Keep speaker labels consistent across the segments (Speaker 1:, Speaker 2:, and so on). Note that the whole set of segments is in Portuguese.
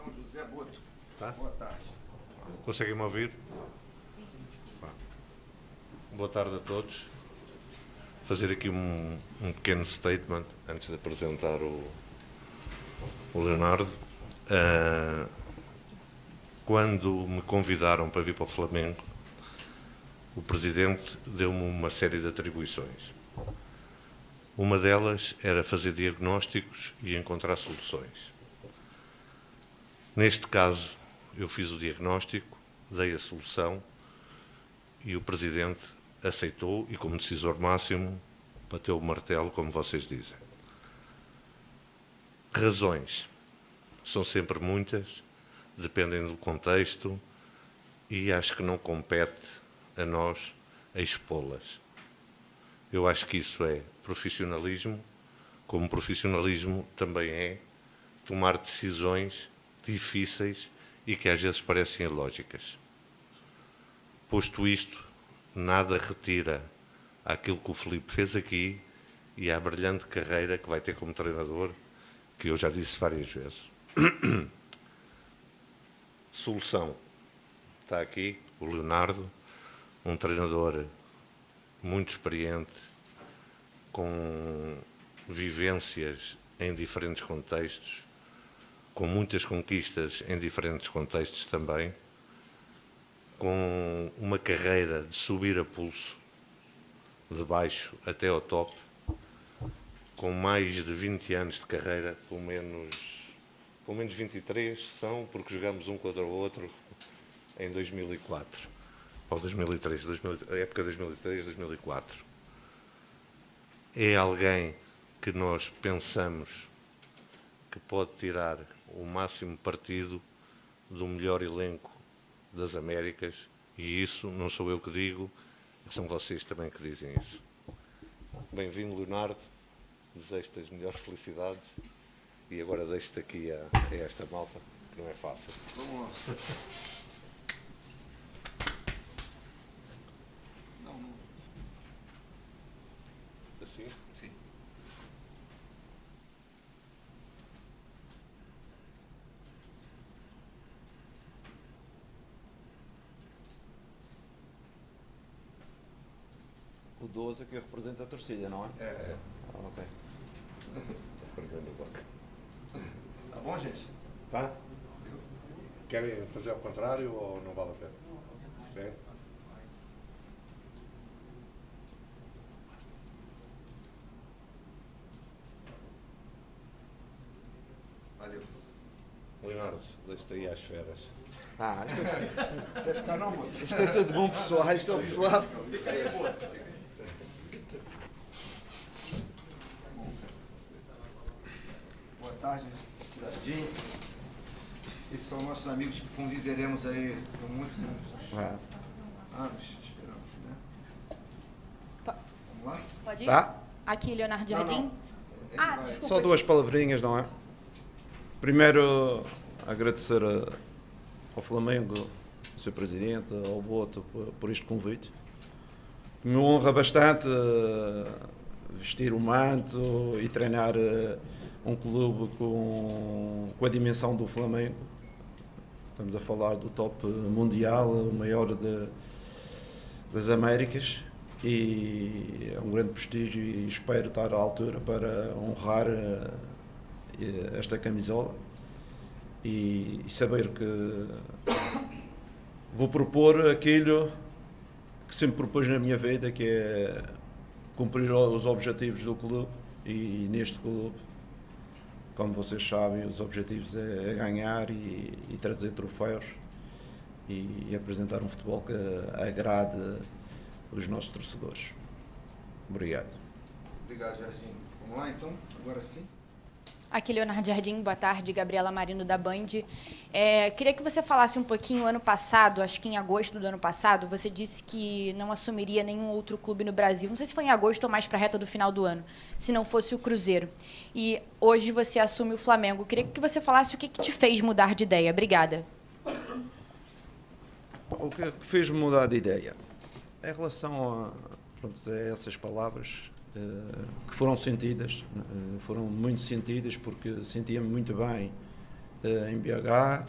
Speaker 1: João José Boto.
Speaker 2: Tá?
Speaker 1: Boa tarde.
Speaker 2: Conseguem-me ouvir? Sim. Boa tarde a todos. Fazer aqui um pequeno statement antes de apresentar o Leonardo. Quando me convidaram para vir para o Flamengo, o Presidente deu-me uma série de atribuições. Uma delas era fazer diagnósticos e encontrar soluções. Neste caso, eu fiz o diagnóstico, dei a solução e o Presidente aceitou e, como decisor máximo, bateu o martelo, como vocês dizem. Razões são sempre muitas, dependem do contexto e acho que não compete a nós expô-las. Eu acho que isso é profissionalismo, como profissionalismo também é tomar decisões difíceis e que às vezes parecem ilógicas. Posto isto, nada retira aquilo que o Filipe fez aqui e a brilhante carreira que vai ter como treinador, que eu já disse várias vezes. Solução. Está aqui o Leonardo, um treinador muito experiente, com vivências em diferentes contextos, com muitas conquistas em diferentes contextos também, com uma carreira de subir a pulso, de baixo até ao top, com mais de 20 anos de carreira, pelo menos 23 são, porque jogamos um contra o outro em 2004, ou 2003, a época 2003-2004. É alguém que nós pensamos que pode tirar o máximo partido do melhor elenco das Américas, e isso não sou eu que digo, são vocês também que dizem isso. Bem-vindo, Leonardo, desejo-te as melhores felicidades e agora deixo-te aqui a esta malta, que não é fácil.
Speaker 1: Vamos lá. Não.
Speaker 2: Assim?
Speaker 1: Sim.
Speaker 3: O 12 é que representa a torcida, não é?
Speaker 1: É.
Speaker 3: Ah, ok.
Speaker 2: Primeiro bloco.
Speaker 1: Tá bom, gente?
Speaker 2: Tá? Querem fazer ao contrário ou não vale a pena? Sim?
Speaker 1: Valeu.
Speaker 2: Leonardo, deixa-te aí às feras.
Speaker 3: Ah,
Speaker 1: Quer ficar não, Boto?
Speaker 3: isto é tudo bom, pessoal. Isto é o pessoal.
Speaker 1: Fica aí, Boto. Boa tarde, Jardim. Esses são nossos amigos que conviveremos aí por muitos
Speaker 3: Ah,
Speaker 1: anos, esperamos, né? Vamos lá?
Speaker 4: Pode ir?
Speaker 3: tá?
Speaker 4: Aqui, Leonardo
Speaker 1: Não,
Speaker 4: Jardim.
Speaker 1: não. Ele
Speaker 4: Ah,
Speaker 1: vai.
Speaker 4: desculpa.
Speaker 3: Só duas palavrinhas, não é? Primeiro, agradecer ao Flamengo, ao Sr. Presidente, ao Boto, por este convite. Me honra bastante vestir o manto e treinar um clube com a dimensão do Flamengo. Estamos a falar do top mundial, o maior das Américas, e é um grande prestígio e espero estar à altura para honrar esta camisola e saber que vou propor aquilo que sempre propus na minha vida, que é cumprir os objetivos do clube, e neste clube, como vocês sabem, os objetivos é ganhar e trazer troféus e apresentar um futebol que agrade os nossos torcedores. Obrigado.
Speaker 1: Obrigado, Jardim. Vamos lá, então? Agora sim.
Speaker 4: Aqui, Leonardo Jardim, boa tarde, Gabriela Marino da Band. Queria que você falasse um pouquinho, ano passado, acho que em agosto do ano passado, você disse que não assumiria nenhum outro clube no Brasil. Não sei se foi em agosto ou mais para a reta do final do ano, se não fosse o Cruzeiro. E hoje você assume o Flamengo. Queria que você falasse o que te fez mudar de ideia. Obrigada.
Speaker 3: O que fez-me mudar de ideia? Em relação a essas palavras que foram sentidas, foram muito sentidas, porque sentia-me muito bem em BH,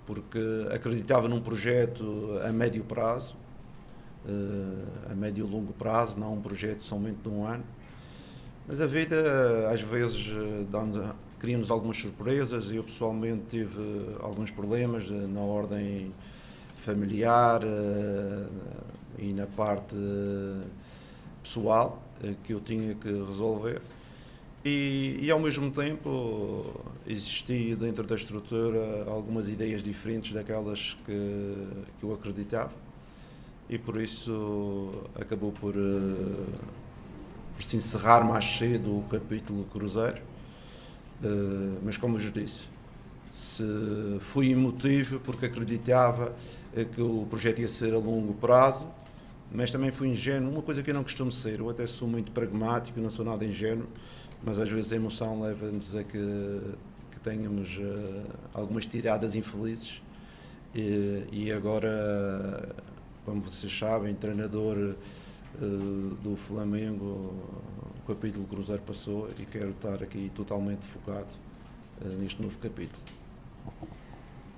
Speaker 3: porque acreditava num projeto a médio prazo, a médio e longo prazo, não um projeto somente de um ano. Mas a vida, às vezes, cria-nos algumas surpresas. Eu, pessoalmente, tive alguns problemas na ordem familiar e na parte pessoal que eu tinha que resolver. E ao mesmo tempo existia dentro da estrutura algumas ideias diferentes daquelas que eu acreditava, e por isso acabou por se encerrar mais cedo o capítulo Cruzeiro. Mas, como eu vos disse, fui emotivo porque acreditava que o projeto ia ser a longo prazo, mas também fui ingênuo, uma coisa que eu não costumo ser. Eu até sou muito pragmático, não sou nada ingênuo, mas às vezes a emoção leva-nos a que tenhamos algumas tiradas infelizes. E agora, como vocês sabem, treinador do Flamengo, o capítulo Cruzeiro passou, e quero estar aqui totalmente focado neste novo capítulo.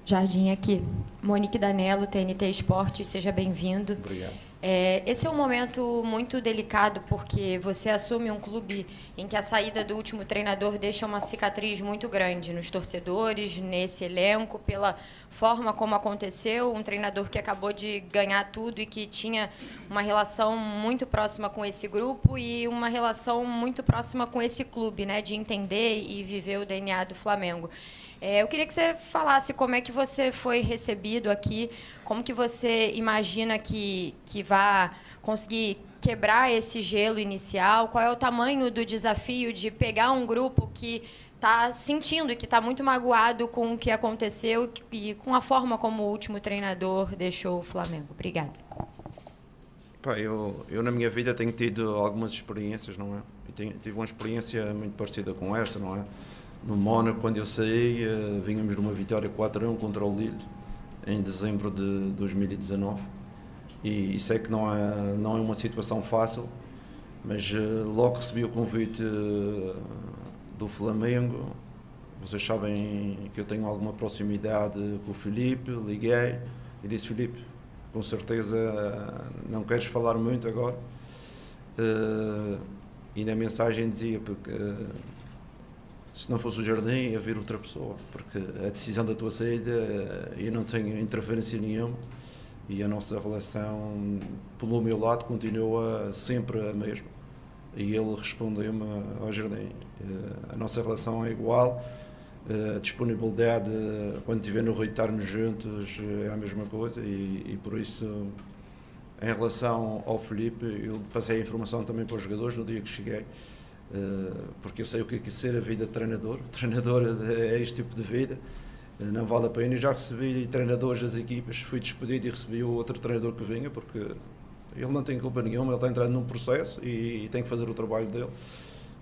Speaker 4: Jardim, aqui. Monique Danello, TNT Esporte, seja bem-vindo.
Speaker 3: Obrigado.
Speaker 4: Esse é um momento muito delicado, porque você assume um clube em que a saída do último treinador deixa uma cicatriz muito grande nos torcedores, nesse elenco, pela forma como aconteceu, um treinador que acabou de ganhar tudo e que tinha uma relação muito próxima com esse grupo e uma relação muito próxima com esse clube, né, de entender e viver o DNA do Flamengo. Eu queria que você falasse como é que você foi recebido aqui, como que você imagina que vai conseguir quebrar esse gelo inicial, qual é o tamanho do desafio de pegar um grupo que está sentindo e que está muito magoado com o que aconteceu e com a forma como o último treinador deixou o Flamengo. Obrigada.
Speaker 3: Eu na minha vida tenho tido algumas experiências, não é? Tive uma experiência muito parecida com esta, não é? No Mónaco, quando eu saí, vínhamos de uma vitória 4-1 contra o Lille, em dezembro de 2019. E sei que não é uma situação fácil, mas logo recebi o convite do Flamengo. Vocês sabem que eu tenho alguma proximidade com o Filipe, liguei e disse: Filipe, com certeza não queres falar muito agora? E na mensagem dizia, porque se não fosse o Jardim, ia vir outra pessoa, porque a decisão da tua saída, eu não tenho interferência nenhuma, e a nossa relação, pelo meu lado, continua sempre a mesma. E ele respondeu-me ao Jardim: a nossa relação é igual, a disponibilidade, quando estiver no Rio, estarmos juntos, é a mesma coisa, e por isso, em relação ao Filipe, eu passei a informação também para os jogadores no dia que cheguei, porque eu sei o que é ser a vida de treinador. Treinador é este tipo de vida, não vale a pena. Eu já recebi treinadores das equipas, fui despedido e recebi o outro treinador que vinha, porque ele não tem culpa nenhuma, ele está entrando num processo e tem que fazer o trabalho dele.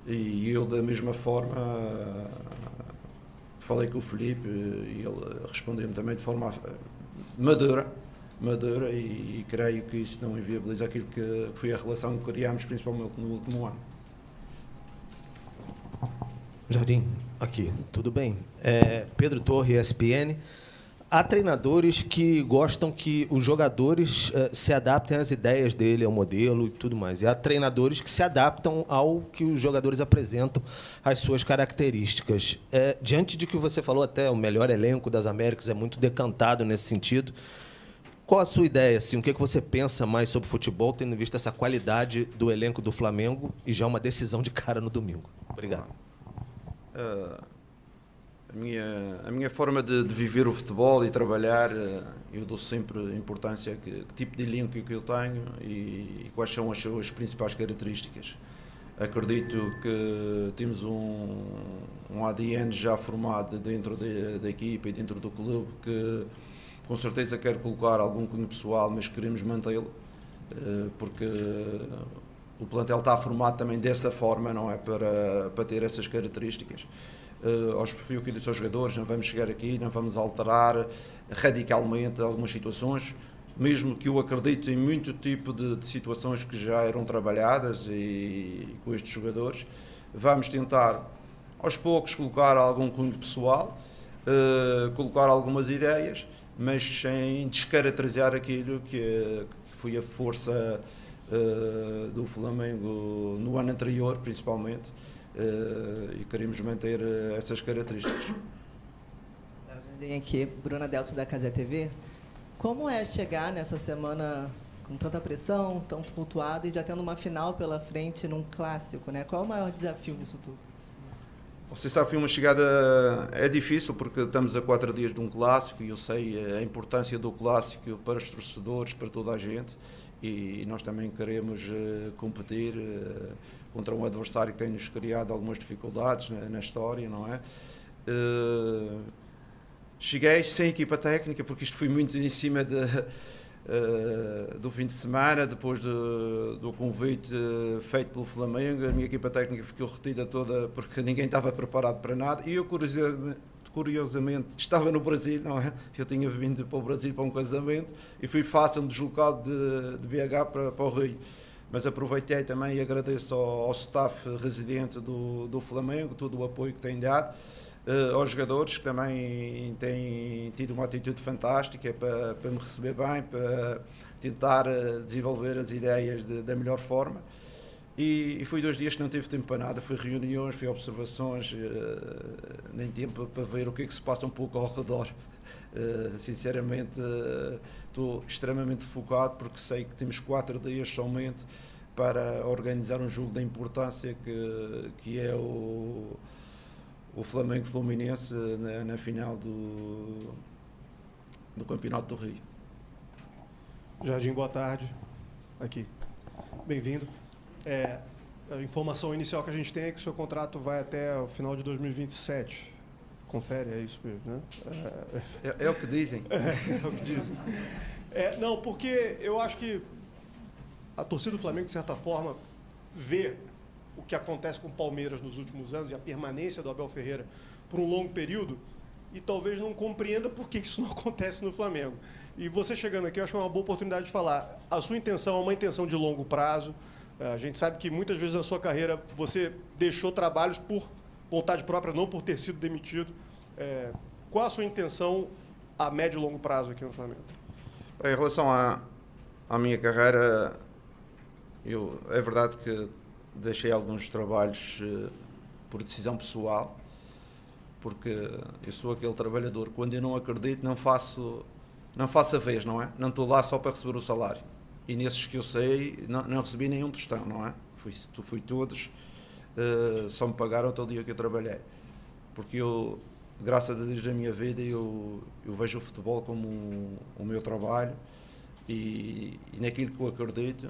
Speaker 3: E eu, da mesma forma, falei com o Filipe e ele respondeu-me também de forma madura, e creio que isso não inviabiliza aquilo que foi a relação que criámos, principalmente no último ano.
Speaker 5: Jardim, aqui, tudo bem? Pedro Torre, ESPN. Há treinadores que gostam que os jogadores se adaptem às ideias dele, ao modelo e tudo mais. E há treinadores que se adaptam ao que os jogadores apresentam, às suas características. Diante de que você falou, até o melhor elenco das Américas é muito decantado nesse sentido. Qual a sua ideia? Assim, o que você pensa mais sobre futebol, tendo visto essa qualidade do elenco do Flamengo e já uma decisão de cara no domingo? Obrigado.
Speaker 3: A minha forma de viver o futebol e trabalhar, eu dou sempre importância a que tipo de elenco que eu tenho e quais são as suas principais características. Acredito que temos um ADN já formado dentro da equipa e dentro do clube, que com certeza quer colocar algum cunho pessoal, mas queremos mantê-lo, porque o plantel está formado também dessa forma, não é? Para ter essas características. Foi o que eu disse aos jogadores: não vamos chegar aqui, não vamos alterar radicalmente algumas situações, mesmo que eu acredito em muito tipo de situações que já eram trabalhadas e com estes jogadores. Vamos tentar, aos poucos, colocar algum cunho pessoal, colocar algumas ideias, mas sem descaracterizar aquilo que foi a força do Flamengo no ano anterior, principalmente, e queremos manter essas características.
Speaker 6: Vem aqui, Bruna Delto da Casé TV. Como é chegar nessa semana com tanta pressão, tão tumultuada e já tendo uma final pela frente num clássico, né? Qual é o maior desafio nisso tudo?
Speaker 3: Você sabe que uma chegada é difícil porque estamos a 4 dias de um clássico e eu sei a importância do clássico para os torcedores, para toda a gente, e nós também queremos competir contra um adversário que tem-nos criado algumas dificuldades na história, não é? Cheguei sem equipa técnica porque isto foi muito em cima do fim de semana, depois do convite feito pelo Flamengo. A minha equipa técnica ficou retida toda porque ninguém estava preparado para nada e eu curiosamente estava no Brasil, não é? Eu tinha vindo para o Brasil para um casamento e fui fácil deslocado de BH para o Rio, mas aproveitei também e agradeço ao staff residente do Flamengo todo o apoio que tem dado, aos jogadores que também têm tido uma atitude fantástica para me receber bem, para tentar desenvolver as ideias da melhor forma. E foi 2 dias que não tive tempo para nada, foi reuniões, foi observações, nem tempo para ver o que é que se passa um pouco ao redor. Sinceramente, estou extremamente focado porque sei que temos 4 dias somente para organizar um jogo da importância que é o Flamengo Fluminense na final do Campeonato do Rio.
Speaker 7: Jardim, boa tarde. Aqui. Bem-vindo. A informação inicial que a gente tem é que o seu contrato vai até o final de 2027. Confere, é isso mesmo, né?
Speaker 3: É o que dizem.
Speaker 7: É o que dizem. Não, porque eu acho que a torcida do Flamengo, de certa forma, vê o que acontece com o Palmeiras nos últimos anos e a permanência do Abel Ferreira por um longo período e talvez não compreenda por que isso não acontece no Flamengo. E você chegando aqui, eu acho que é uma boa oportunidade de falar. A sua intenção é uma intenção de longo prazo. A gente sabe que muitas vezes na sua carreira você deixou trabalhos por vontade própria, não por ter sido demitido. Qual a sua intenção a médio e longo prazo aqui no Flamengo?
Speaker 3: Em relação à minha carreira, é verdade que deixei alguns trabalhos por decisão pessoal, porque eu sou aquele trabalhador, quando eu não acredito, não faço a vez, não é? Não estou lá só para receber o salário. E nesses que eu sei, não recebi nenhum tostão, não é? Fui todos, só me pagaram todo o dia que eu trabalhei. Porque eu, graças a Deus na minha vida, eu vejo o futebol como o meu trabalho e naquilo que eu acredito,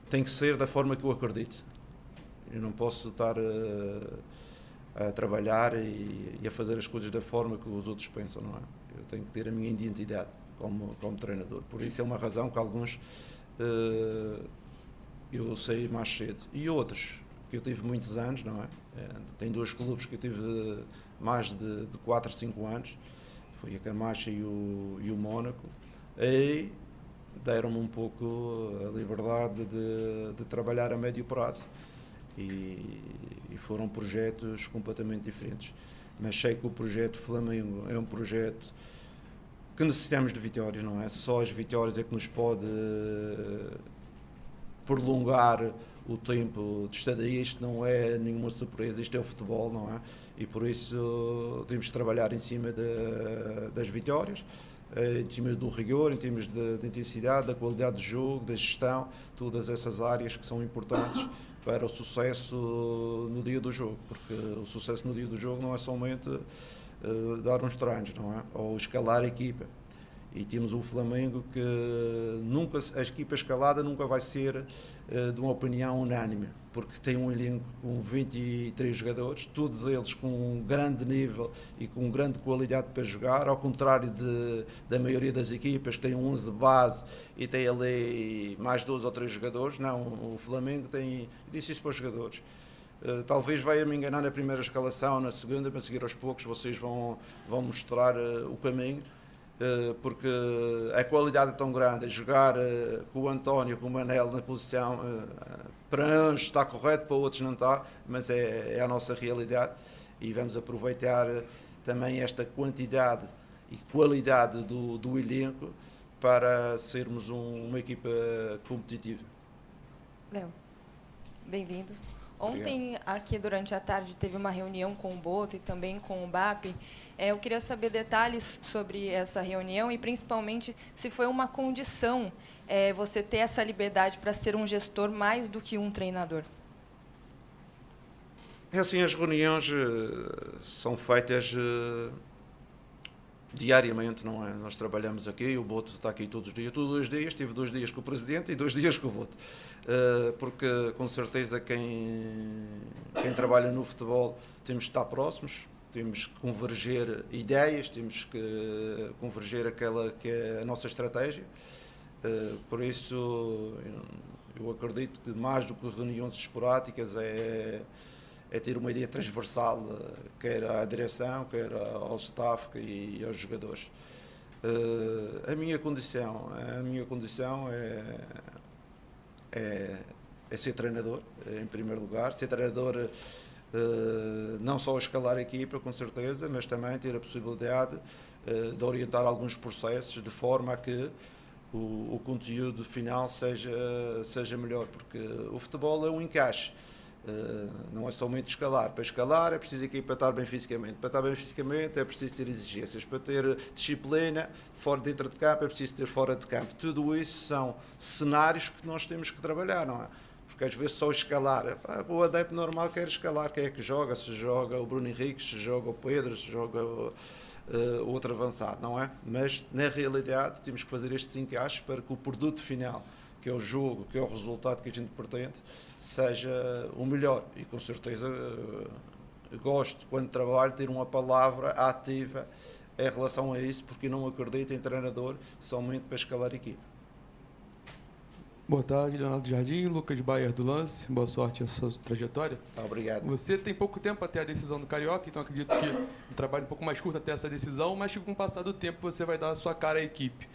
Speaker 3: tem que ser da forma que eu acredito. Eu não posso estar a trabalhar e a fazer as coisas da forma que os outros pensam, não é? Eu tenho que ter a minha identidade como treinador. Por isso é uma razão que alguns eu saí mais cedo. E outros, que eu tive muitos anos, não é? Tem 2 clubes que eu tive mais de 4, 5 anos. Foi a Camacha e o Mónaco. E deram-me um pouco a liberdade de trabalhar a médio prazo e foram projetos completamente diferentes, mas sei que o projeto Flamengo é um projeto que necessitamos de vitórias, não é? Só as vitórias é que nos pode prolongar o tempo de estadia. Isto não é nenhuma surpresa, isto é o futebol, não é? E por isso temos de trabalhar em cima das vitórias, em termos do rigor, em termos de intensidade, da qualidade de jogo, da gestão, todas essas áreas que são importantes para o sucesso no dia do jogo, porque o sucesso no dia do jogo não é somente dar uns treinos, não é? Ou escalar a equipa. E temos o Flamengo que a equipa escalada nunca vai ser de uma opinião unânime, porque tem um elenco com 23 jogadores, todos eles com um grande nível e com grande qualidade para jogar, ao contrário da maioria das equipas que tem 11 base e tem ali mais 2 ou 3 jogadores. Não, o Flamengo disse isso para os jogadores. Talvez venha-me enganar na primeira escalação, na segunda, para seguir aos poucos vocês vão mostrar o caminho. Porque a qualidade é tão grande, jogar com o António, com o Manel na posição, para uns está correto, para outros não está, mas é a nossa realidade e vamos aproveitar também esta quantidade e qualidade do elenco para sermos uma equipa competitiva.
Speaker 8: Léo, bem-vindo. Ontem, aqui durante a tarde, teve uma reunião com o Boto e também com o BAP. Eu queria saber detalhes sobre essa reunião e, principalmente, se foi uma condição você ter essa liberdade para ser um gestor mais do que um treinador.
Speaker 3: É assim, as reuniões são feitas diariamente, não é? Nós trabalhamos aqui, o Boto está aqui todos os dias. Todos os dias, tive 2 dias com o Presidente e 2 dias com o Boto. Porque, com certeza, quem trabalha no futebol temos que estar próximos, temos que converger ideias, temos que converger aquela que é a nossa estratégia. Por isso, eu acredito que mais do que reuniões esporádicas é ter uma ideia transversal, quer à direção, quer ao staff e aos jogadores. A minha condição é ser treinador, em primeiro lugar. Ser treinador não só a escalar a equipa, com certeza, mas também ter a possibilidade de orientar alguns processos de forma a que o conteúdo final seja melhor, porque o futebol é um encaixe. Não é somente escalar. Para escalar é preciso a equipa estar bem fisicamente. Para estar bem fisicamente é preciso ter exigências. Para ter disciplina dentro de campo é preciso ter fora de campo. Tudo isso são cenários que nós temos que trabalhar, não é? Porque às vezes só escalar, o adepto normal quer escalar, quem é que joga? Se joga o Bruno Henriques, se joga o Pedro, se joga outro avançado, não é? Mas na realidade temos que fazer estes encaixes para que o produto final, que é o jogo, que é o resultado que a gente pretende, seja o melhor. E com certeza gosto, quando trabalho, ter uma palavra ativa em relação a isso, porque não acredito em treinador somente para escalar a equipe.
Speaker 9: Boa tarde, Leonardo Jardim, Lucas Bayer do Lance. Boa sorte na sua trajetória.
Speaker 3: Obrigado.
Speaker 9: Você tem pouco tempo até a decisão do Carioca, então acredito que um trabalho um pouco mais curto até essa decisão, mas que com o passar do tempo você vai dar a sua cara à equipe.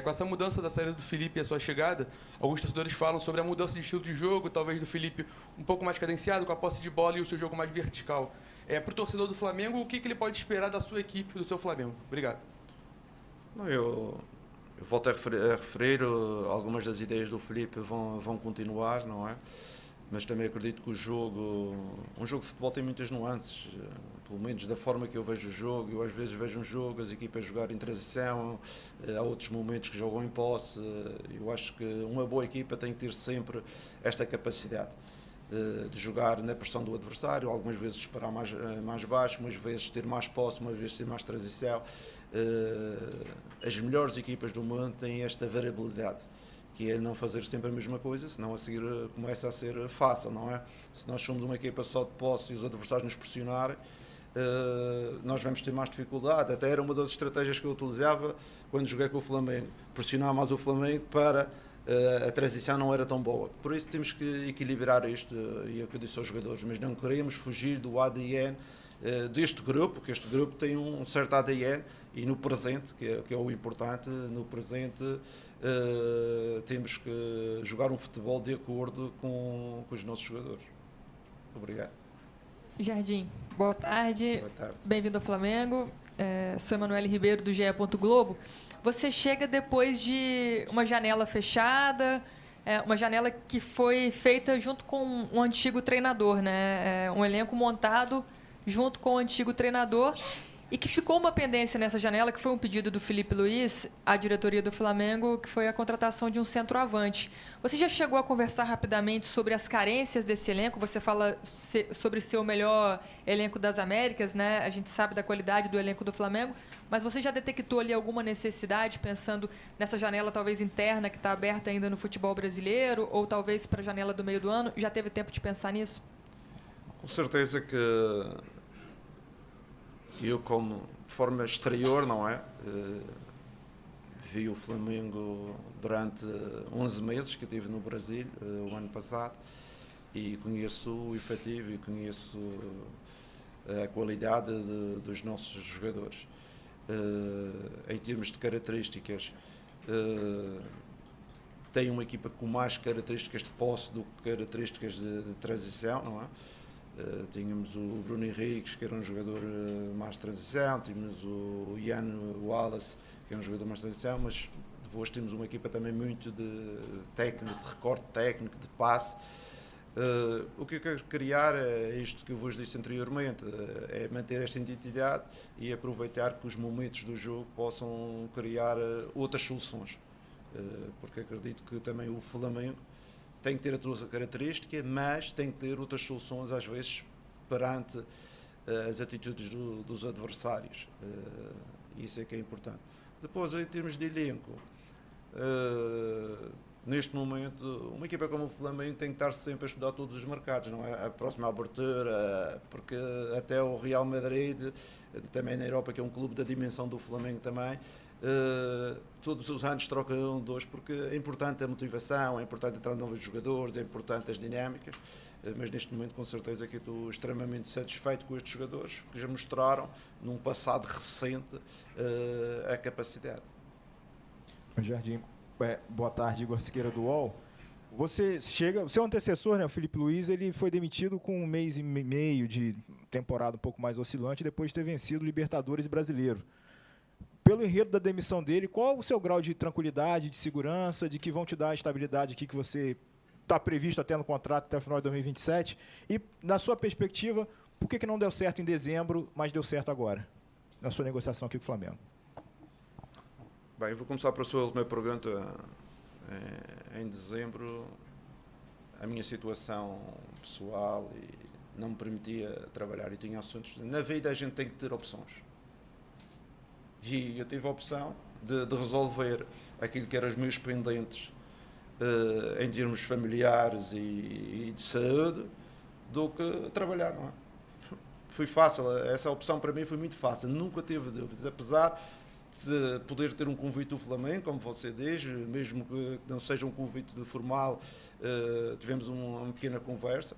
Speaker 9: Com essa mudança da saída do Felipe e a sua chegada, alguns torcedores falam sobre a mudança de estilo de jogo, talvez do Felipe um pouco mais cadenciado, com a posse de bola e o seu jogo mais vertical. Para o torcedor do Flamengo, o que ele pode esperar da sua equipe, do seu Flamengo? Obrigado.
Speaker 3: Eu volto a referir, algumas das ideias do Felipe vão continuar, não é? Mas também acredito que um jogo de futebol tem muitas nuances, pelo menos da forma que eu vejo o jogo. Eu às vezes vejo um jogo, as equipas jogar em transição, há outros momentos que jogam em posse. Eu acho que uma boa equipa tem que ter sempre esta capacidade de jogar na pressão do adversário, algumas vezes disparar mais baixo, umas vezes ter mais posse, umas vezes ter mais transição. As melhores equipas do mundo têm esta variabilidade, que é não fazer sempre a mesma coisa, senão a seguir começa a ser fácil, não é? Se nós somos uma equipa só de posse e os adversários nos pressionarem, nós vamos ter mais dificuldade. Até era uma das estratégias que eu utilizava quando joguei com o Flamengo, pressionar mais o Flamengo para a transição não era tão boa. Por isso temos que equilibrar isto, e é o que eu disse aos jogadores, mas não queremos fugir do ADN deste grupo, que este grupo tem um certo ADN, e no presente, que é o importante, no presente temos que jogar um futebol de acordo com os nossos jogadores. Obrigado.
Speaker 10: Jardim, boa tarde.
Speaker 3: Boa tarde.
Speaker 10: Bem-vindo ao Flamengo. Sou Emanuele Ribeiro, do GE. Globo. Você chega depois de uma janela fechada, uma janela que foi feita junto com um antigo treinador, né? Um elenco montado junto com o antigo treinador, e que ficou uma pendência nessa janela, que foi um pedido do Felipe Luiz à diretoria do Flamengo, que foi a contratação de um centroavante. Você já chegou a conversar rapidamente sobre as carências desse elenco? Você fala sobre ser o melhor elenco das Américas, né? A gente sabe da qualidade do elenco do Flamengo, mas você já detectou ali alguma necessidade, pensando nessa janela talvez interna, que está aberta ainda no futebol brasileiro, ou talvez para a janela do meio do ano? Já teve tempo de pensar nisso?
Speaker 3: Com certeza que eu, como de forma exterior, não é? Vi o Flamengo durante 11 meses que estive no Brasil, o ano passado, e conheço o efetivo e conheço a qualidade dos nossos jogadores. Em termos de características, tem uma equipa com mais características de posse do que características de transição, não é? Tínhamos o Bruno Henriques, que era um jogador mais de transição, tínhamos o Ian Wallace, que é um jogador mais de transição, mas depois temos uma equipa também muito de técnico, de recorte técnico, de passe. O que eu quero criar é isto que eu vos disse anteriormente, é manter esta identidade e aproveitar que os momentos do jogo possam criar outras soluções, porque acredito que também o Flamengo tem que ter a sua característica, mas tem que ter outras soluções às vezes perante as atitudes dos adversários, isso é que é importante. Depois, em termos de elenco, neste momento, uma equipa como o Flamengo tem que estar sempre a estudar todos os mercados, não é? A próxima abertura, porque até o Real Madrid, também na Europa, que é um clube da dimensão do Flamengo também, todos os anos trocam dois, porque é importante a motivação, é importante entrar novos jogadores, é importante as dinâmicas, mas neste momento com certeza que estou extremamente satisfeito com estes jogadores, que já mostraram num passado recente a capacidade.
Speaker 11: Jardim, boa tarde, Igor Siqueira do UOL. Você chega, o seu antecessor, né, o Felipe Luiz, ele foi demitido com 1 mês e meio de temporada um pouco mais oscilante, depois de ter vencido o Libertadores brasileiro. Pelo enredo da demissão dele, qual o seu grau de tranquilidade, de segurança, de que vão te dar a estabilidade aqui que você está previsto até no contrato até o final de 2027? E, na sua perspectiva, por que não deu certo em dezembro, mas deu certo agora, na sua negociação aqui com o Flamengo?
Speaker 3: Bem, eu vou começar para a sua última pergunta. Em dezembro, a minha situação pessoal não me permitia trabalhar e tinha assuntos. Na vida a gente tem que ter opções. E eu tive a opção de resolver aquilo que eram os meus pendentes em termos familiares e de saúde do que trabalhar, não é? Foi fácil, essa opção para mim foi muito fácil, nunca teve dúvidas, apesar de poder ter um convite do Flamengo, como você diz, mesmo que não seja um convite formal, tivemos uma pequena conversa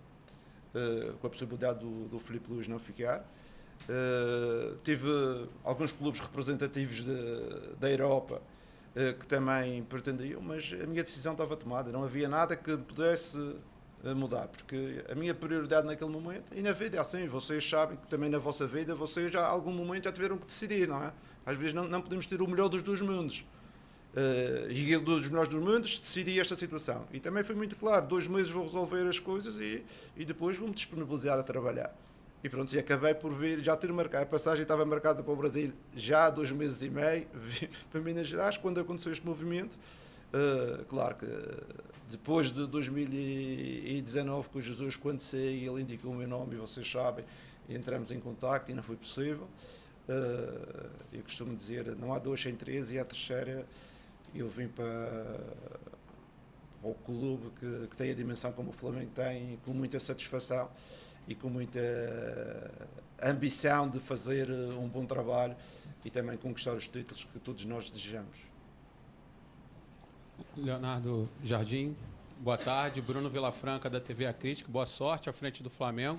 Speaker 3: com a possibilidade do Filipe Luiz não ficar. Tive alguns clubes representativos da Europa que também pretendiam, mas a minha decisão estava tomada, não havia nada que pudesse mudar, porque a minha prioridade naquele momento, e na vida é assim, vocês sabem que também na vossa vida, vocês já algum momento já tiveram que decidir, não é? Às vezes não podemos ter o melhor dos dois mundos. E dos melhores dos mundos decidi esta situação. E também foi muito claro, 2 meses vou resolver as coisas e depois vou-me disponibilizar a trabalhar. E pronto, e acabei por vir, já ter marcado, a passagem estava marcada para o Brasil já há 2 meses e meio, para Minas Gerais, quando aconteceu este movimento. Claro que depois de 2019 com o Jesus, quando saí, ele indicou o meu nome e vocês sabem, entramos em contacto e não foi possível. Eu costumo dizer, não há 2 sem 3 e a terceira eu vim para o clube que tem a dimensão como o Flamengo tem, com muita satisfação e com muita ambição de fazer um bom trabalho e também conquistar os títulos que todos nós desejamos.
Speaker 12: Leonardo Jardim, boa tarde. Bruno Vilafranca, da TV A Crítica, boa sorte à frente do Flamengo.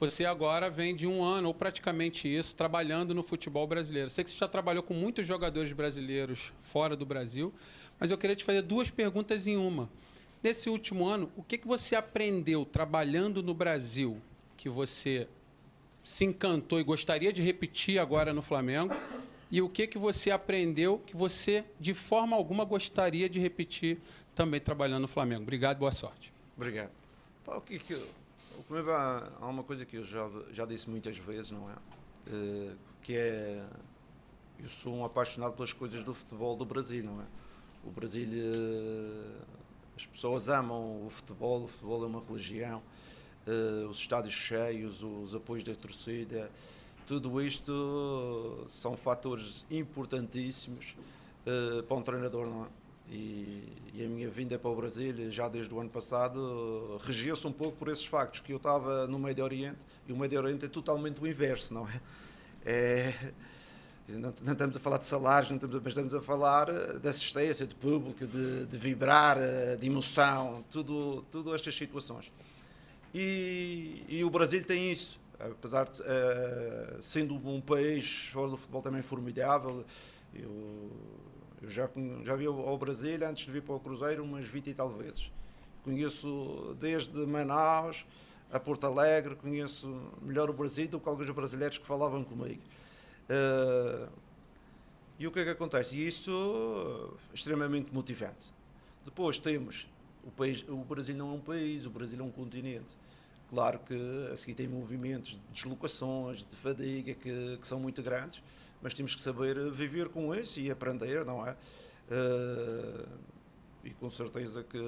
Speaker 12: Você agora vem de 1 ano, ou praticamente isso, trabalhando no futebol brasileiro. Sei que você já trabalhou com muitos jogadores brasileiros fora do Brasil, mas eu queria te fazer 2 perguntas em uma. Nesse último ano, o que você aprendeu trabalhando no Brasil que você se encantou e gostaria de repetir agora no Flamengo? E o que você aprendeu que você, de forma alguma, gostaria de repetir também trabalhando no Flamengo? Obrigado, boa sorte.
Speaker 3: Obrigado. Há uma coisa que eu já disse muitas vezes, não é? Que é, eu sou um apaixonado pelas coisas do futebol do Brasil, não é? O Brasil, as pessoas amam o futebol é uma religião, os estádios cheios, os apoios da torcida, tudo isto são fatores importantíssimos para um treinador, não é? E a minha vinda para o Brasil, já desde o ano passado, regiu-se um pouco por esses factos, que eu estava no Médio Oriente, e o Médio Oriente é totalmente o inverso, não é? Não estamos a falar de salários, mas estamos a falar de assistência, de público, de vibrar, de emoção, tudo estas situações. E o Brasil tem isso, apesar de sendo um país fora do futebol também formidável. Eu já vi ao Brasil, antes de vir para o Cruzeiro, umas 20 e tal vezes. Conheço desde Manaus a Porto Alegre, conheço melhor o Brasil do que alguns brasileiros que falavam comigo. E o que é que acontece? E isso é extremamente motivante. Depois temos o Brasil não é um país, o Brasil é um continente. Claro que a seguir tem movimentos de deslocações, de fadiga que são muito grandes, mas temos que saber viver com isso e aprender, não é? E com certeza que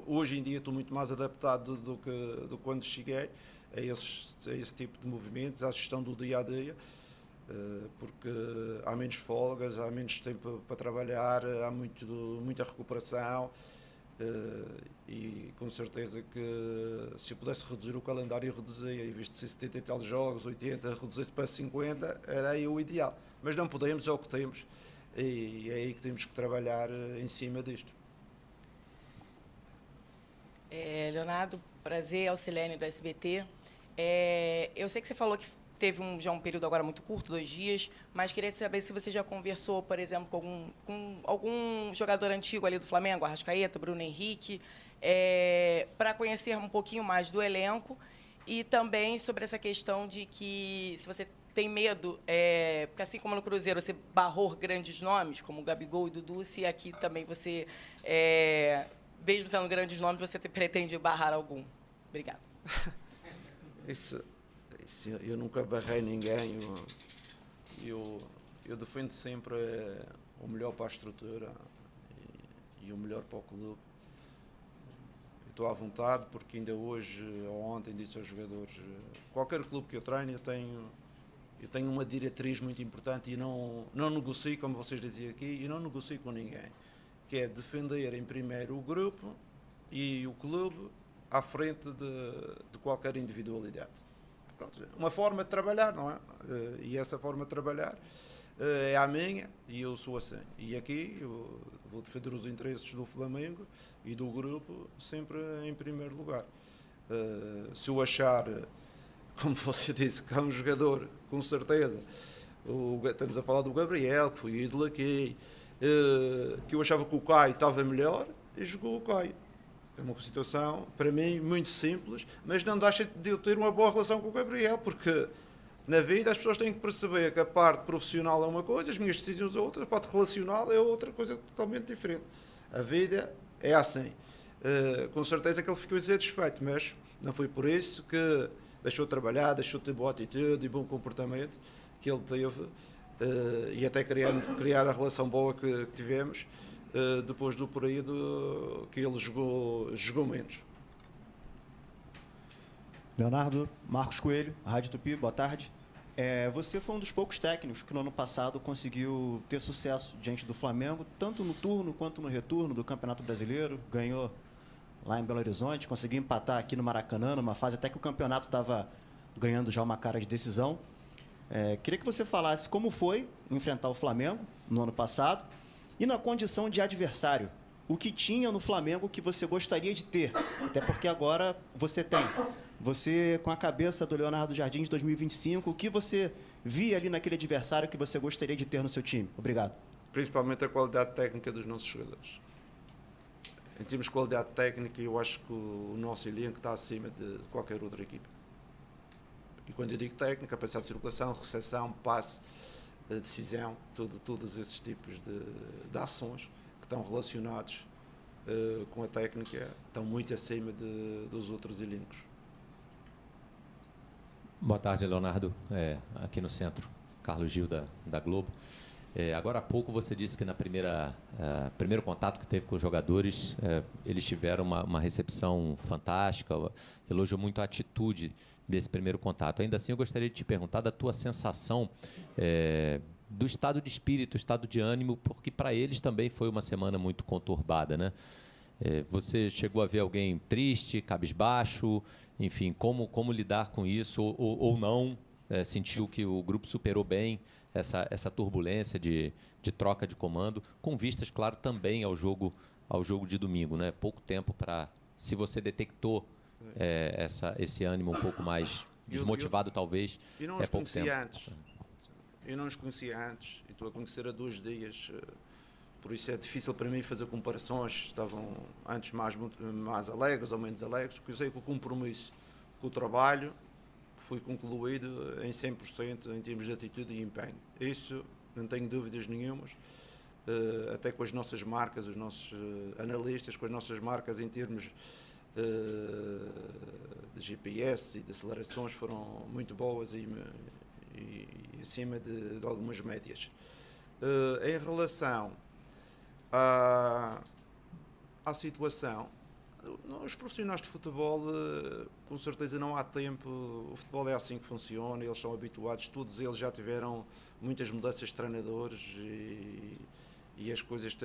Speaker 3: hoje em dia estou muito mais adaptado do que quando cheguei a esse tipo de movimentos, à gestão do dia a dia, porque há menos folgas, há menos tempo para trabalhar, há muita recuperação. E com certeza que se eu pudesse reduzir o calendário, eu reduzia, em vez de ser 70 e tal jogos, 80, reduzisse para 50, era aí o ideal. Mas não podemos, é o que temos, e é aí que temos que trabalhar em cima disto.
Speaker 13: Leonardo, prazer, Alcilene do SBT. Eu sei que você falou que teve já um período agora muito curto, 2 dias, mas queria saber se você já conversou, por exemplo, com algum jogador antigo ali do Flamengo, Arrascaeta, Bruno Henrique, para conhecer um pouquinho mais do elenco, e também sobre essa questão de que, se você tem medo, porque assim como no Cruzeiro você barrou grandes nomes, como o Gabigol e Dudu, se aqui também você, mesmo sendo grandes nomes, você pretende barrar algum. Obrigada.
Speaker 3: Eu nunca barrei ninguém, eu defendo sempre o melhor para a estrutura e o melhor para o clube. Estou à vontade porque ainda hoje ou ontem disse aos jogadores, qualquer clube que eu treino, eu tenho uma diretriz muito importante e não negocio, como vocês diziam aqui, e não negocio com ninguém, que é defender em primeiro o grupo e o clube à frente de qualquer individualidade. Pronto, uma forma de trabalhar, não é? E essa forma de trabalhar é a minha e eu sou assim. E aqui eu vou defender os interesses do Flamengo e do grupo sempre em primeiro lugar. Se eu achar, como você disse, que há um jogador, com certeza, estamos a falar do Gabriel, que foi ídolo aqui, que eu achava que o Caio estava melhor, e jogou o Caio. É uma situação, para mim, muito simples, mas não deixa de eu ter uma boa relação com o Gabriel, porque na vida as pessoas têm que perceber que a parte profissional é uma coisa, as minhas decisões é outra, a parte relacional é outra coisa totalmente diferente. A vida é assim. Com certeza que ele ficou insatisfeito, mas não foi por isso que deixou de trabalhar, deixou de ter boa atitude e bom comportamento que ele teve, e até criar a relação boa que tivemos. Depois do período que ele jogou menos.
Speaker 14: Leonardo, Marcos Coelho, Rádio Tupi, boa tarde. Você foi um dos poucos técnicos que no ano passado conseguiu ter sucesso diante do Flamengo, tanto no turno quanto no retorno do Campeonato Brasileiro. Ganhou lá em Belo Horizonte, conseguiu empatar aqui no Maracanã, numa fase até que o campeonato estava ganhando já uma cara de decisão. Queria que você falasse como foi enfrentar o Flamengo no ano passado, e na condição de adversário, o que tinha no Flamengo que você gostaria de ter? Até porque agora você tem. Você, com a cabeça do Leonardo Jardim de 2025, o que você via ali naquele adversário que você gostaria de ter no seu time? Obrigado.
Speaker 3: Principalmente a qualidade técnica dos nossos jogadores. Em termos de qualidade técnica, eu acho que o nosso elenco está acima de qualquer outra equipe. E quando eu digo técnica, capacidade de circulação, recepção, passe, decisão, todos esses tipos de ações que estão relacionados com a técnica estão muito acima dos outros elencos.
Speaker 15: Boa tarde, Leonardo. Aqui no centro, Carlos Gil da Globo. Agora há pouco você disse que na primeiro contato que teve com os jogadores, eles tiveram uma recepção fantástica, elogiou muito a atitude desse primeiro contato. Ainda assim, eu gostaria de te perguntar da tua sensação do estado de espírito, estado de ânimo, porque para eles também foi uma semana muito conturbada, né? Você chegou a ver alguém triste, cabisbaixo, enfim, como lidar com isso ou não? Sentiu que o grupo superou bem essa turbulência de troca de comando, com vistas, claro, também ao jogo de domingo, né? Pouco tempo para, se você detectou esse ânimo um pouco mais desmotivado, talvez, é pouco tempo.
Speaker 3: Eu não os conhecia antes, e estou a conhecer há 2 dias por isso é difícil para mim fazer comparações, estavam antes mais alegres ou menos alegres, porque eu sei que o compromisso com o trabalho foi concluído em 100% em termos de atitude e empenho. Isso não tenho dúvidas nenhumas, até com as nossas marcas, os nossos analistas, com as nossas marcas em termos de GPS e de acelerações foram muito boas e acima de algumas médias. Em relação à situação, os profissionais de futebol, com certeza não há tempo, o futebol é assim que funciona, eles são habituados, todos eles já tiveram muitas mudanças de treinadores e as coisas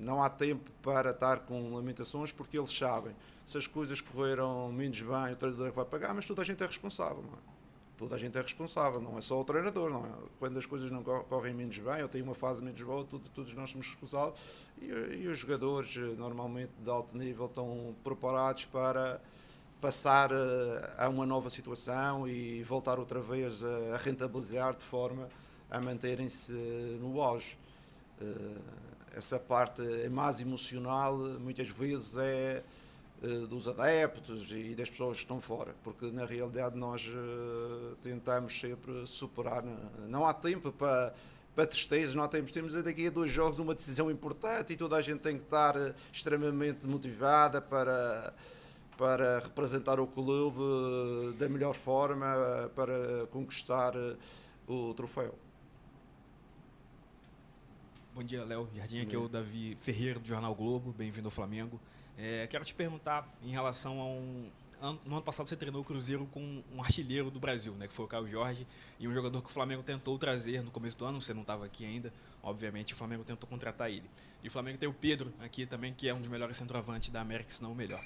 Speaker 3: não há tempo para estar com lamentações, porque eles sabem, se as coisas correram menos bem, o treinador é que vai pagar, mas toda a gente é responsável, não é? Toda a gente é responsável, não é só o treinador, não é? Quando as coisas não correm menos bem, ou tem uma fase menos boa, todos nós somos responsáveis, e os jogadores, normalmente de alto nível, estão preparados para passar a uma nova situação e voltar outra vez a rentabilizar de forma a manterem-se no auge. Essa parte é mais emocional, muitas vezes é dos adeptos e das pessoas que estão fora, porque na realidade nós tentamos sempre superar, não há tempo para tristezas, não há tempo, temos daqui a 2 jogos uma decisão importante e toda a gente tem que estar extremamente motivada para representar o clube da melhor forma, para conquistar o troféu.
Speaker 16: Bom dia, Léo Jardim, aqui é o Davi Ferreira do Jornal Globo, bem-vindo ao Flamengo. Quero te perguntar em relação no ano passado você treinou o Cruzeiro com um artilheiro do Brasil, né, que foi o Caio Jorge, e um jogador que o Flamengo tentou trazer no começo do ano, você não estava aqui ainda, obviamente o Flamengo tentou contratar ele. E o Flamengo tem o Pedro aqui também, que é um dos melhores centroavantes da América, se não o melhor.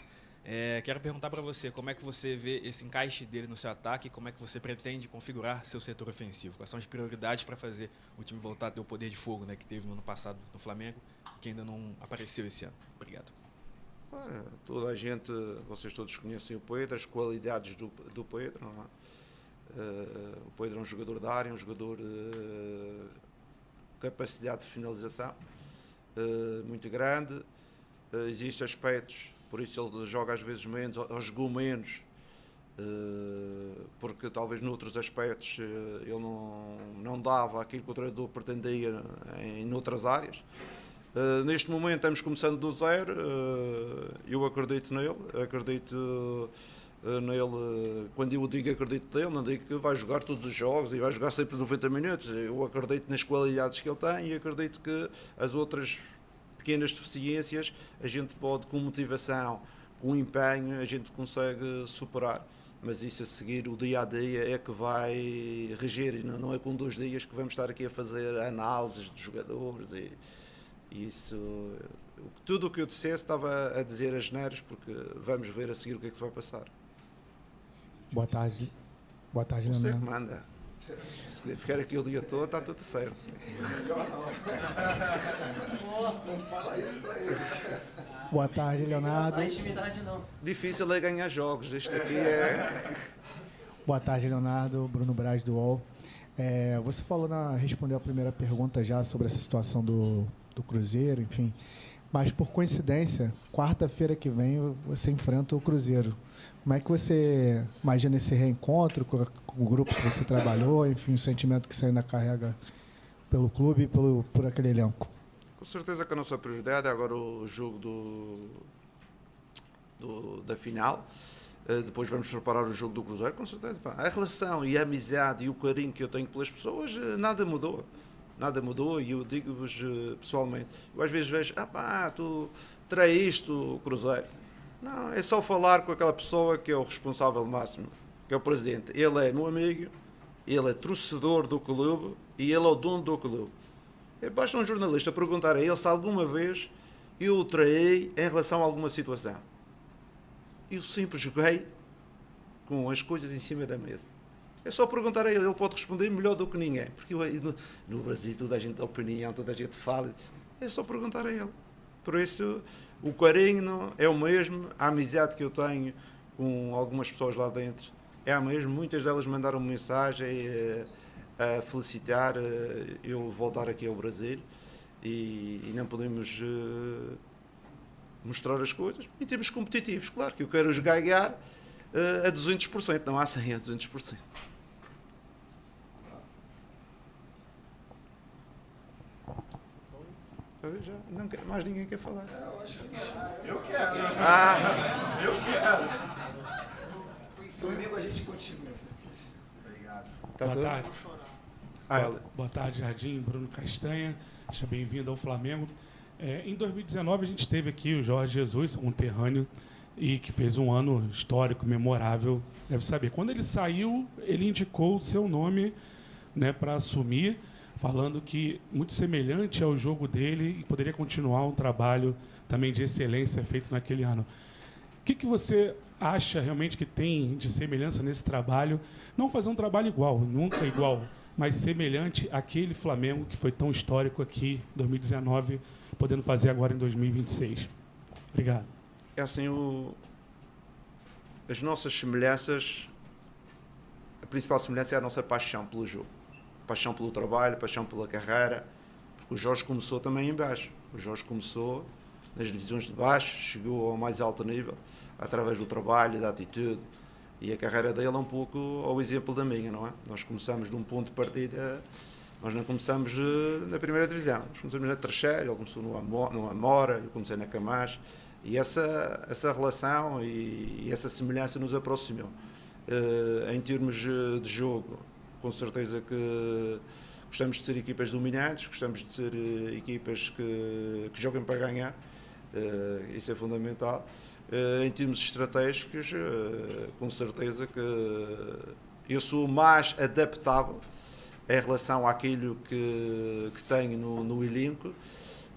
Speaker 16: Quero perguntar para você, como é que você vê esse encaixe dele no seu ataque, como é que você pretende configurar seu setor ofensivo? Quais são as prioridades para fazer o time voltar a ter o poder de fogo, né, que teve no ano passado no Flamengo e que ainda não apareceu esse ano? Obrigado.
Speaker 3: Ora, toda a gente, vocês todos conhecem o Pedro, as qualidades do Pedro, não é? O Pedro é um jogador da área, um jogador de capacidade de finalização muito grande. Existem aspectos, por isso ele joga às vezes menos, ou jogou menos, porque talvez noutros aspectos ele não dava aquilo que o treinador pretendia em outras áreas. Neste momento estamos começando do zero, eu acredito nele, quando eu digo acredito nele, não digo que vai jogar todos os jogos e vai jogar sempre 90 minutos, eu acredito nas qualidades que ele tem e acredito que as outras pequenas deficiências a gente pode, com motivação, com empenho, a gente consegue superar. Mas isso a seguir, o dia a dia é que vai reger, não é com 2 dias que vamos estar aqui a fazer análises de jogadores e isso, tudo o que eu dissesse estava a dizer as neiras, porque vamos ver a seguir o que é que se vai passar.
Speaker 17: Boa tarde,
Speaker 3: Você
Speaker 17: Leonardo.
Speaker 3: que manda. Se ficar aqui o dia todo, está tudo certo.
Speaker 1: Não fala isso para ele.
Speaker 17: Boa tarde, Leonardo.
Speaker 1: Não dá intimidade, não.
Speaker 3: Difícil é ganhar jogos, isto aqui é...
Speaker 17: Boa tarde, Leonardo. Bruno Braz, do UOL. Você respondeu a primeira pergunta já sobre essa situação do Cruzeiro, enfim. Mas, por coincidência, quarta-feira que vem você enfrenta o Cruzeiro. Como é que você imagina esse reencontro com o grupo que você trabalhou, enfim, o sentimento que você ainda carrega pelo clube e por aquele elenco?
Speaker 3: Com certeza que a nossa prioridade é agora o jogo da final. Depois vamos preparar o jogo do Cruzeiro, com certeza. A relação e a amizade e o carinho que eu tenho pelas pessoas, nada mudou. Nada mudou e eu digo-vos pessoalmente. Eu às vezes vejo, tu traíste o Cruzeiro. Não, é só falar com aquela pessoa que é o responsável máximo, que é o presidente. Ele é meu amigo, ele é torcedor do clube e ele é o dono do clube. Basta um jornalista perguntar a ele se alguma vez eu o traí em relação a alguma situação. Eu sempre joguei com as coisas em cima da mesa. É só perguntar a ele pode responder melhor do que ninguém. Porque no Brasil toda a gente tem opinião, toda a gente fala. É só perguntar a ele. Por isso, o carinho é o mesmo, a amizade que eu tenho com algumas pessoas lá dentro é a mesma. Muitas delas mandaram mensagem a felicitar eu voltar aqui ao Brasil. e não podemos mostrar as coisas. Em termos competitivos, claro que eu quero os ganhar a 200%, não há 100%, a 200%. Já não quero, mais ninguém quer falar.
Speaker 1: Eu quero. Eu quero. Comigo a gente continua. Obrigado.
Speaker 3: Tá
Speaker 18: Boa tarde.
Speaker 3: Ela.
Speaker 18: Boa tarde, Jardim. Bruno Castanha. Seja bem-vindo ao Flamengo. Em 2019, a gente teve aqui o Jorge Jesus, um terrâneo, e que fez um ano histórico, memorável. Deve saber. Quando ele saiu, ele indicou o seu nome, né, para assumir, falando que muito semelhante ao jogo dele e poderia continuar um trabalho também de excelência feito naquele ano. O que você acha realmente que tem de semelhança nesse trabalho? Não fazer um trabalho igual, nunca igual, mas semelhante àquele Flamengo que foi tão histórico aqui em 2019, podendo fazer agora em 2026. Obrigado.
Speaker 3: É assim, as nossas semelhanças, a principal semelhança é a nossa paixão pelo jogo. Paixão pelo trabalho, paixão pela carreira, porque o Jorge começou também em baixo. O Jorge começou nas divisões de baixo, chegou ao mais alto nível, através do trabalho, da atitude, e a carreira dele é um pouco ao exemplo da minha, não é? Nós começamos de um ponto de partida, nós não começamos na primeira divisão, nós começamos na terceira, ele começou no Amora, eu comecei na Camacho, e essa relação e essa semelhança nos aproximou. Em termos de jogo, com certeza que gostamos de ser equipas dominantes, gostamos de ser equipas que joguem para ganhar, isso é fundamental. Em termos estratégicos, com certeza que eu sou mais adaptável em relação àquilo que tenho no elenco,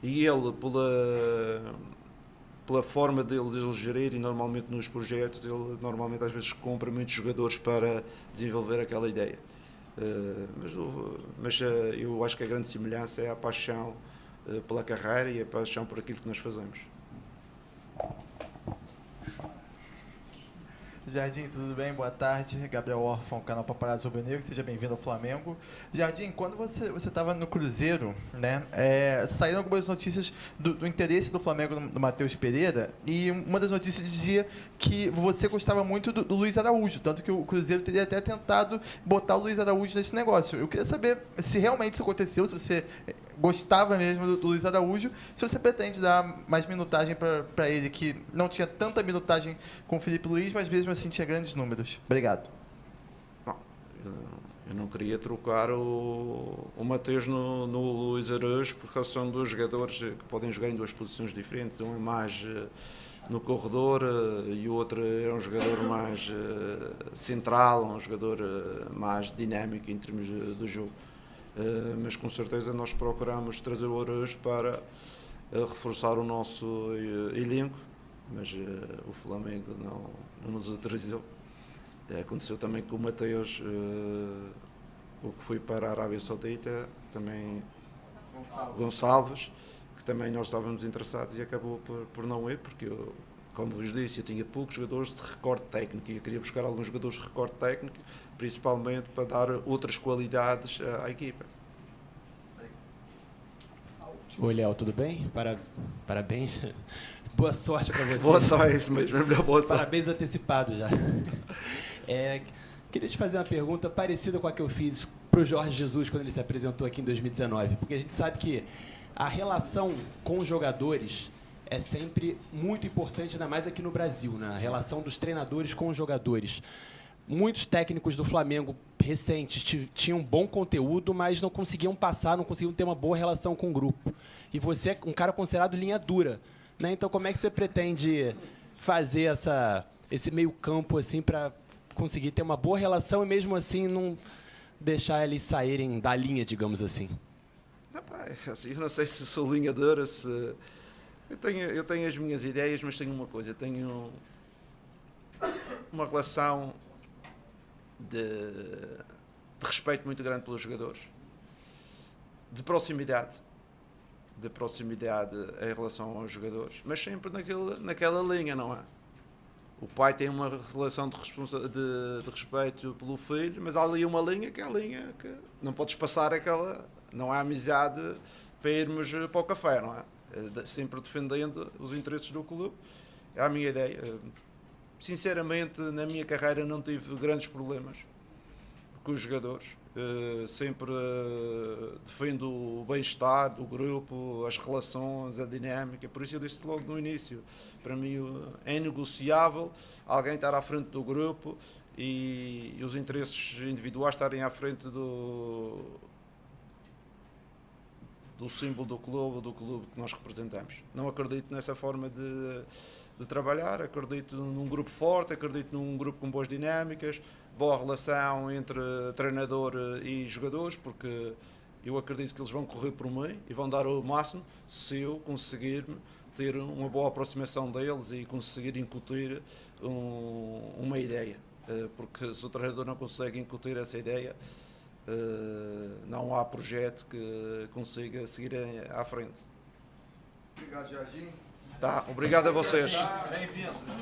Speaker 3: e ele, pela forma dele gerir, e normalmente nos projetos, ele normalmente às vezes compra muitos jogadores para desenvolver aquela ideia. Mas eu acho que a grande semelhança é a paixão pela carreira e a paixão por aquilo que nós fazemos.
Speaker 19: Jardim, tudo bem? Boa tarde. Gabriel Orfão, canal Paparazzo Rubro-Negro. Seja bem-vindo ao Flamengo. Jardim, quando você estava no Cruzeiro, né, saíram algumas notícias do interesse do Flamengo no Matheus Pereira, e uma das notícias dizia que você gostava muito do Luiz Araújo, tanto que o Cruzeiro teria até tentado botar o Luiz Araújo nesse negócio. Eu queria saber se realmente isso aconteceu, se você gostava mesmo do Luiz Araújo, se você pretende dar mais minutagem para ele, que não tinha tanta minutagem com o Filipe Luiz, mas mesmo assim tinha grandes números. Obrigado.
Speaker 3: Eu não queria trocar o Matheus no Luiz Araújo, porque são dois jogadores que podem jogar em duas posições diferentes. Um é mais no corredor e o outro é um jogador mais central, um jogador mais dinâmico em termos do jogo. Mas com certeza nós procuramos trazer o Araújo para reforçar o nosso elenco, mas o Flamengo não nos autorizou. Aconteceu também com o Matheus, o que foi para a Arábia Saudita, também Gonçalves, que também nós estávamos interessados e acabou por não ir, porque eu, como vos disse, eu tinha poucos jogadores de recorde técnico e eu queria buscar alguns jogadores de recorde técnico, principalmente para dar outras qualidades à equipa.
Speaker 20: Oi, Léo, tudo bem? Parabéns. Boa sorte para você.
Speaker 3: Boa sorte, é isso mesmo, é melhor boa sorte.
Speaker 20: Parabéns antecipado já. Queria te fazer uma pergunta parecida com a que eu fiz para o Jorge Jesus quando ele se apresentou aqui em 2019, porque a gente sabe que a relação com os jogadores é sempre muito importante, ainda mais aqui no Brasil, né? A relação dos treinadores com os jogadores. Muitos técnicos do Flamengo recentes tinham bom conteúdo, mas não conseguiam passar, não conseguiam ter uma boa relação com o grupo. E você é um cara considerado linha dura, né? Então, como é que você pretende fazer esse meio campo assim, para conseguir ter uma boa relação e mesmo assim não deixar eles saírem da linha, digamos assim?
Speaker 3: Assim, eu não sei se sou linha dura, se... Eu tenho as minhas ideias, mas tenho uma coisa, tenho uma relação de respeito muito grande pelos jogadores, de proximidade em relação aos jogadores, mas sempre naquela linha, não é? O pai tem uma relação de respeito pelo filho, mas há ali uma linha que é a linha que não podes passar aquela, não há amizade para irmos para o café, não é? Sempre defendendo os interesses do clube. É a minha ideia. Sinceramente, na minha carreira não tive grandes problemas com os jogadores. Sempre defendo o bem-estar do grupo, as relações, a dinâmica. Por isso eu disse logo no início, para mim é inegociável alguém estar à frente do grupo e os interesses individuais estarem à frente do símbolo do clube que nós representamos. Não acredito nessa forma de trabalhar, acredito num grupo forte, acredito num grupo com boas dinâmicas, boa relação entre treinador e jogadores, porque eu acredito que eles vão correr por mim e vão dar o máximo se eu conseguir ter uma boa aproximação deles e conseguir incutir uma ideia. Porque se o treinador não consegue incutir essa ideia, não há projeto que consiga seguir à frente.
Speaker 1: Obrigado, Jardim.
Speaker 3: Tá, obrigado a vocês.
Speaker 19: Bem-vindo.